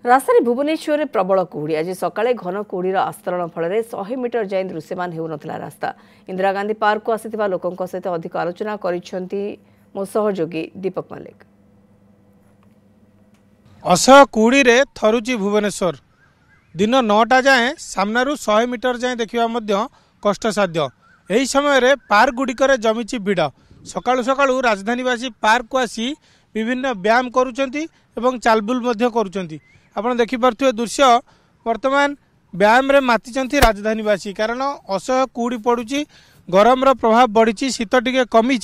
राजधानी भुवनेश्वर में प्रबल कुहुड़ी आज सकाळे घन कुहुड़ीर आस्तरण फल 100 मीटर जाए दृश्यमान होउनथला रास्ता। इंदिरा गांधी पार्क को आसिथिबा लोकंक सहित अधिक आलोचना करिसेंती मो सहयोगी दीपक मल्लिक। असह कुहुड़ी रे थरुची भुवनेश्वर दिन 9टा जाए सामनारू 100 मीटर जाए देखा कष्टसाध्य। यही समय पार्क गुड़िकर जमीची भिड़। सकाळु सकाळु राजधानीवासी पार्क को आसी विभिन्न व्यायाम करुचंती एवं चालबुल मध्य करुचंती। आपण देखिपे दृश्य वर्तमान व्यायाम रे मातिचंती राजधानीवासी कारण असह कुहुड़ी पड़ुची, गरम प्रभाव बढ़ी, शीत टिके कमी,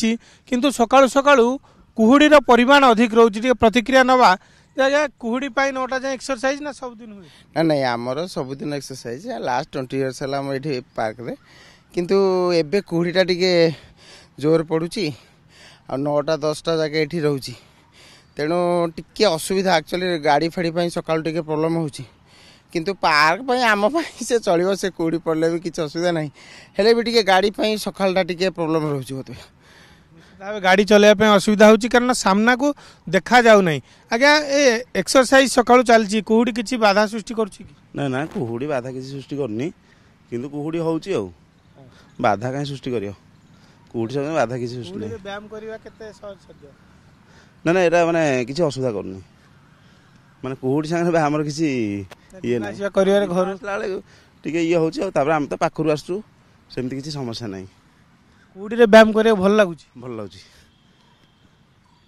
किंतु सकाळु सकाळु कुहुड़ीर परिमाण अधिक रोचे। प्रतिक्रिया नवा कुहुड़ी 9टा जाए एक्सरसाइज ना सबुदिन हुए ना नहीं आमर सबुदिन एक्सरसाइज लास्ट 20 इयर्स है पार्क रे, किंतु एबे कुहुड़ीटा टिके जोर पड़ुची आ 9टा 10टा जगह ये रोची। तेणु टिके असुविधा एक्चुअली गाड़ी फाड़ी सकाल टिके प्रॉब्लम होची, किंतु पार्क आम से चलो से कुहुड़ी पड़े भी किसी असुविधा नहीं, हेले भी टिके गाड़ी सकालटा टिके प्रॉब्लम रोची। होते गाड़ी चलने असुविधा होची कारण सामना को देखा जाऊ नहीं। आज्ञा एक्सरसाइज सकाळु चलची कुहुड़ी किसी बाधा सृष्टि करुची कि ना? ना कुहुड़ी बाधा किसी सृष्टि करनी, किंतु कुहुड़ी होची आ बाधा कहीं सृष्टि करियो? कुहुड़ी समय बाधा किसी सृष्टि नहीं। व्यायाम करबा केते सहज साध्य? ना ना एरा माने किसी असुविधा करनी, माने कुहुड़ी संगे हमर किसी ये ना करिवार घर लाले टिके ये होची आ तापर हम त पाखरु आसु सेमति किसी समस्या नहीं। कुहुड़ी रे व्यायाम करे भल लागुची? भल लागुची।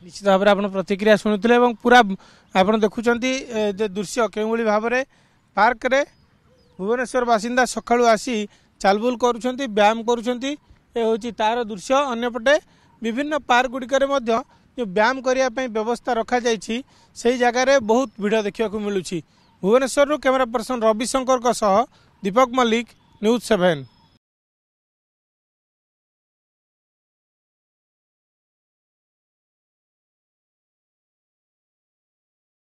निश्चित भाव में आप प्रतिक्रिया शुणुते पूरा आप देखुंत दृश्य के भाव में पार्क रे भुवनेश्वर बासिंदा सकाळु आसी चालबुल करुछंती, व्यायाम करुछंती। ए होची तार दृश्य। अन्यपटे विभिन्न पार्क गुड़िकर जो व्यायाम करने व्यवस्था रखा जाइछि सेही जगह रे बहुत भिड़ देखा मिलूँ। भुवनेश्वर कैमरा पर्सन रविशंकर दीपक मल्लिक, न्यूज 7।